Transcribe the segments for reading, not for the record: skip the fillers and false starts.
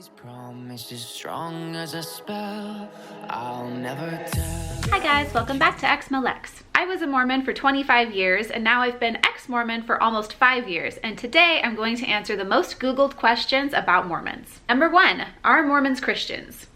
Promises strong as a spell, I'll never tell. Hi guys, welcome back to exmolex. I was a Mormon for 25 years and now I've been ex-Mormon for almost 5 years, and today I'm going to answer the most Googled questions about Mormons. Number 1, are Mormons Christians?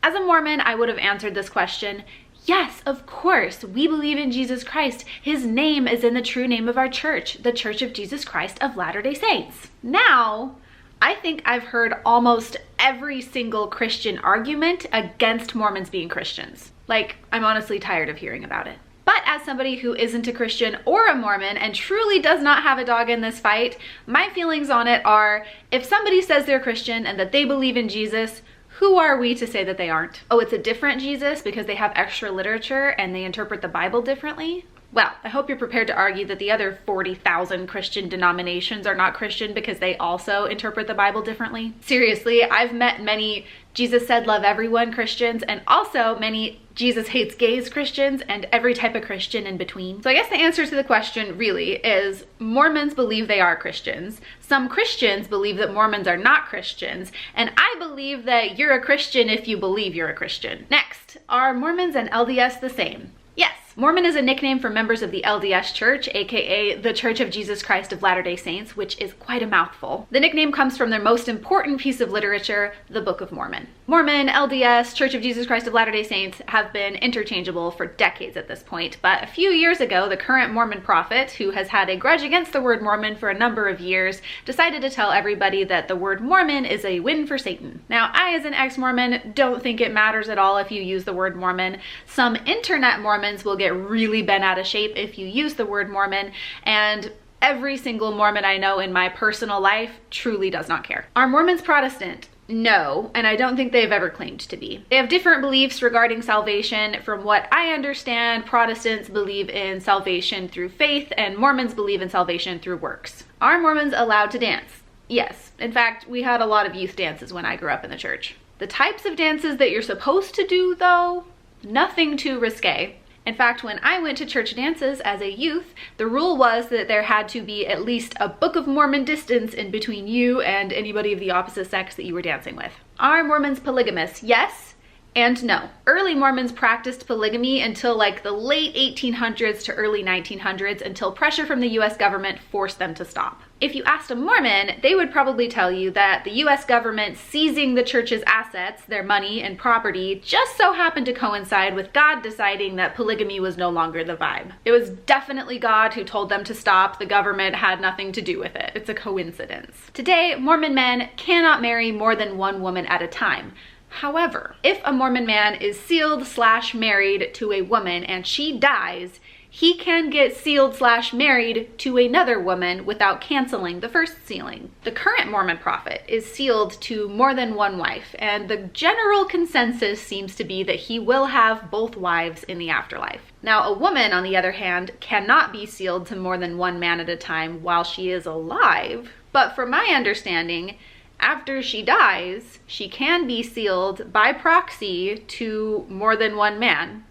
As a Mormon, I would have answered this question, yes, of course, we believe in Jesus Christ. His name is in the true name of our church, the Church of Jesus Christ of Latter-day Saints. Now, I think I've heard almost every single Christian argument against Mormons being Christians. Like, I'm honestly tired of hearing about it. But as somebody who isn't a Christian or a Mormon and truly does not have a dog in this fight, my feelings on it are, if somebody says they're Christian and that they believe in Jesus, who are we to say that they aren't? Oh, it's a different Jesus because they have extra literature and they interpret the Bible differently? Well, I hope you're prepared to argue that the other 40,000 Christian denominations are not Christian because they also interpret the Bible differently. Seriously, I've met many Jesus said love everyone Christians and also many Jesus hates gays Christians and every type of Christian in between. So I guess the answer to the question really is Mormons believe they are Christians. Some Christians believe that Mormons are not Christians. And I believe that you're a Christian if you believe you're a Christian. Next, are Mormons and LDS the same? Yes. Mormon is a nickname for members of the LDS Church, aka the Church of Jesus Christ of Latter-day Saints, which is quite a mouthful. The nickname comes from their most important piece of literature, the Book of Mormon. Mormon, LDS, Church of Jesus Christ of Latter-day Saints have been interchangeable for decades at this point, but a few years ago, the current Mormon prophet, who has had a grudge against the word Mormon for a number of years, decided to tell everybody that the word Mormon is a win for Satan. Now, I as an ex-Mormon don't think it matters at all if you use the word Mormon. Some internet Mormons will get really bent out of shape if you use the word Mormon, and every single Mormon I know in my personal life truly does not care. Are Mormons Protestant? No, and I don't think they've ever claimed to be. They have different beliefs regarding salvation. From what I understand, Protestants believe in salvation through faith and Mormons believe in salvation through works. Are Mormons allowed to dance? Yes. In fact, we had a lot of youth dances when I grew up in the church. The types of dances that you're supposed to do, though, nothing too risque. In fact, when I went to church dances as a youth, the rule was that there had to be at least a Book of Mormon distance in between you and anybody of the opposite sex that you were dancing with. Are Mormons polygamous? Yes and no. Early Mormons practiced polygamy until like the late 1800s to early 1900s until pressure from the US government forced them to stop. If you asked a Mormon, they would probably tell you that the US government seizing the church's assets, their money and property, just so happened to coincide with God deciding that polygamy was no longer the vibe. It was definitely God who told them to stop. The government had nothing to do with it. It's a coincidence. Today, Mormon men cannot marry more than one woman at a time. However, if a Mormon man is sealed/married to a woman and she dies, he can get sealed/married to another woman without canceling the first sealing. The current Mormon prophet is sealed to more than one wife, and the general consensus seems to be that he will have both wives in the afterlife. Now, a woman, on the other hand, cannot be sealed to more than one man at a time while she is alive, but from my understanding, after she dies, she can be sealed by proxy to more than one man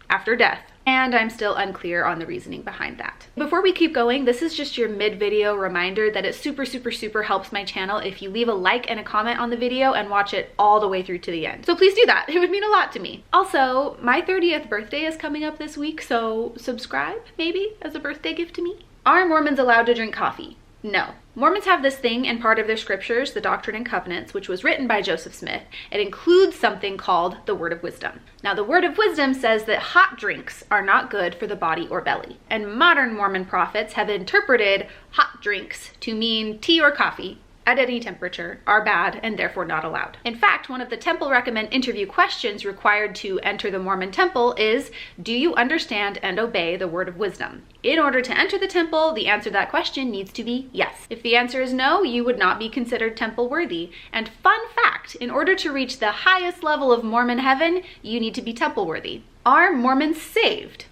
after death. And I'm still unclear on the reasoning behind that. Before we keep going, this is just your mid-video reminder that it super helps my channel if you leave a like and a comment on the video and watch it all the way through to the end. So please do that. It would mean a lot to me. Also, my 30th birthday is coming up this week, so subscribe maybe as a birthday gift to me. Are Mormons allowed to drink coffee? No. Mormons have this thing in part of their scriptures, the Doctrine and Covenants, which was written by Joseph Smith. It includes something called the Word of Wisdom. Now, the Word of Wisdom says that hot drinks are not good for the body or belly. And modern Mormon prophets have interpreted hot drinks to mean tea or coffee at any temperature are bad and therefore not allowed. In fact, one of the Temple Recommend interview questions required to enter the Mormon temple is, do you understand and obey the word of wisdom? In order to enter the temple, the answer to that question needs to be yes. If the answer is no, you would not be considered temple worthy. And fun fact, in order to reach the highest level of Mormon heaven, you need to be temple worthy. Are Mormons saved?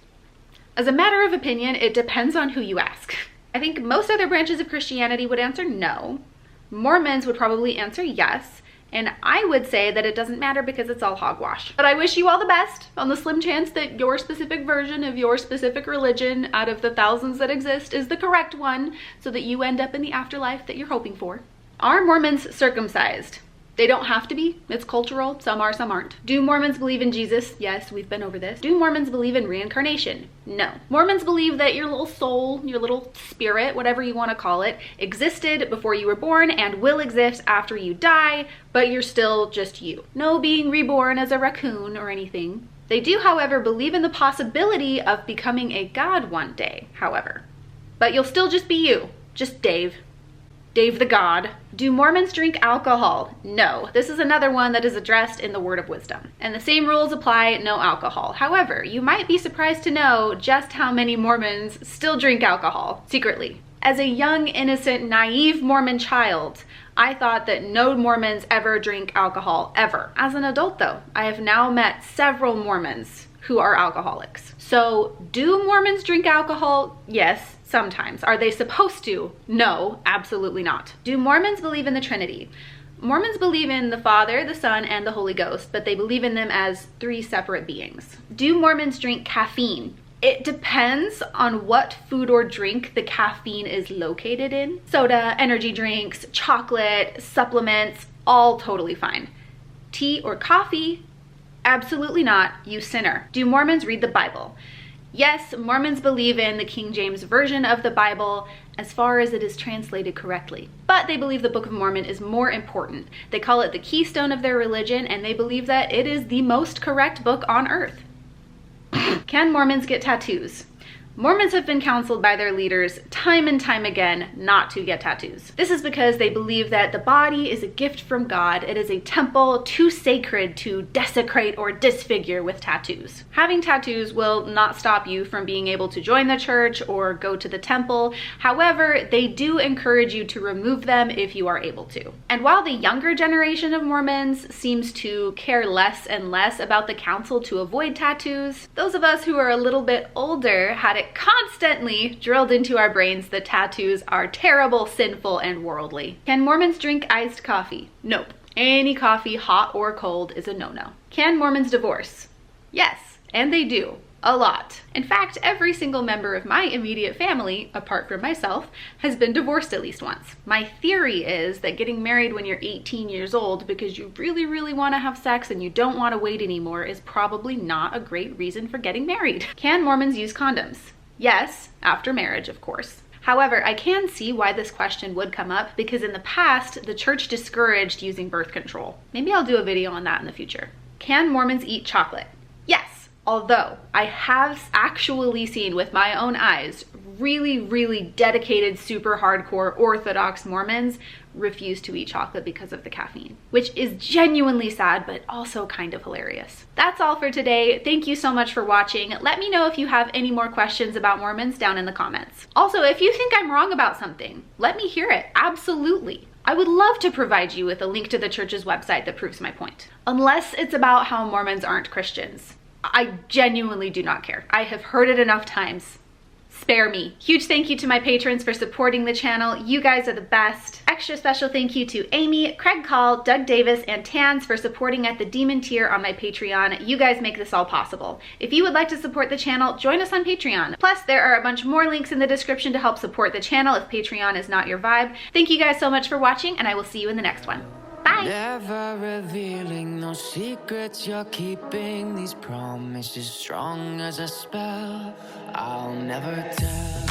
As a matter of opinion, it depends on who you ask. I think most other branches of Christianity would answer no. Mormons would probably answer yes, and I would say that it doesn't matter because it's all hogwash. But I wish you all the best on the slim chance that your specific version of your specific religion out of the thousands that exist is the correct one so that you end up in the afterlife that you're hoping for. Are Mormons circumcised? They don't have to be. It's cultural. Some are, some aren't. Do Mormons believe in Jesus? Yes, we've been over this. Do Mormons believe in reincarnation? No. Mormons believe that your little soul, your little spirit, whatever you want to call it, existed before you were born and will exist after you die, but you're still just you. No being reborn as a raccoon or anything. They do, however, believe in the possibility of becoming a god one day, however. But you'll still just be you. Just Dave. Dave the God. Do Mormons drink alcohol? No. This is another one that is addressed in the Word of Wisdom. And the same rules apply, no alcohol. However, you might be surprised to know just how many Mormons still drink alcohol, secretly. As a young, innocent, naive Mormon child, I thought that no Mormons ever drink alcohol, ever. As an adult though, I have now met several Mormons who are alcoholics. So, do Mormons drink alcohol? Yes. Sometimes. Are they supposed to? No, absolutely not. Do Mormons believe in the Trinity? Mormons believe in the Father, the Son, and the Holy Ghost, but they believe in them as 3 separate beings. Do Mormons drink caffeine? It depends on what food or drink the caffeine is located in. Soda, energy drinks, chocolate, supplements, all totally fine. Tea or coffee? Absolutely not, you sinner. Do Mormons read the Bible? Yes, Mormons believe in the King James Version of the Bible as far as it is translated correctly. But they believe the Book of Mormon is more important. They call it the keystone of their religion, and they believe that it is the most correct book on earth. Can Mormons get tattoos? Mormons have been counseled by their leaders time and time again not to get tattoos. This is because they believe that the body is a gift from God. It is a temple too sacred to desecrate or disfigure with tattoos. Having tattoos will not stop you from being able to join the church or go to the temple. However, they do encourage you to remove them if you are able to. And while the younger generation of Mormons seems to care less and less about the counsel to avoid tattoos, those of us who are a little bit older had it constantly drilled into our brains that tattoos are terrible, sinful, and worldly. Can Mormons drink iced coffee? Nope. Any coffee, hot or cold, is a no-no. Can Mormons divorce? Yes, and they do. A lot. In fact, every single member of my immediate family, apart from myself, has been divorced at least once. My theory is that getting married when you're 18 years old because you really, really want to have sex and you don't want to wait anymore is probably not a great reason for getting married. Can Mormons use condoms? Yes, after marriage, of course. However, I can see why this question would come up because in the past, the church discouraged using birth control. Maybe I'll do a video on that in the future. Can Mormons eat chocolate? Yes, although I have actually seen with my own eyes really, really dedicated, super hardcore Orthodox Mormons refuse to eat chocolate because of the caffeine, which is genuinely sad, but also kind of hilarious. That's all for today. Thank you so much for watching. Let me know if you have any more questions about Mormons down in the comments. Also, if you think I'm wrong about something, let me hear it. Absolutely. I would love to provide you with a link to the church's website that proves my point. Unless it's about how Mormons aren't Christians. I genuinely do not care. I have heard it enough times. Spare me. Huge thank you to my patrons for supporting the channel. You guys are the best. Extra special thank you to Amy, Craig Call, Doug Davis, and Tans for supporting at the Demon tier on my Patreon. You guys make this all possible. If you would like to support the channel, join us on Patreon. Plus, there are a bunch more links in the description to help support the channel if Patreon is not your vibe. Thank you guys so much for watching, and I will see you in the next one. Bye! Never revealing no secrets you're keeping. These promises strong as a spell. I'll never tell.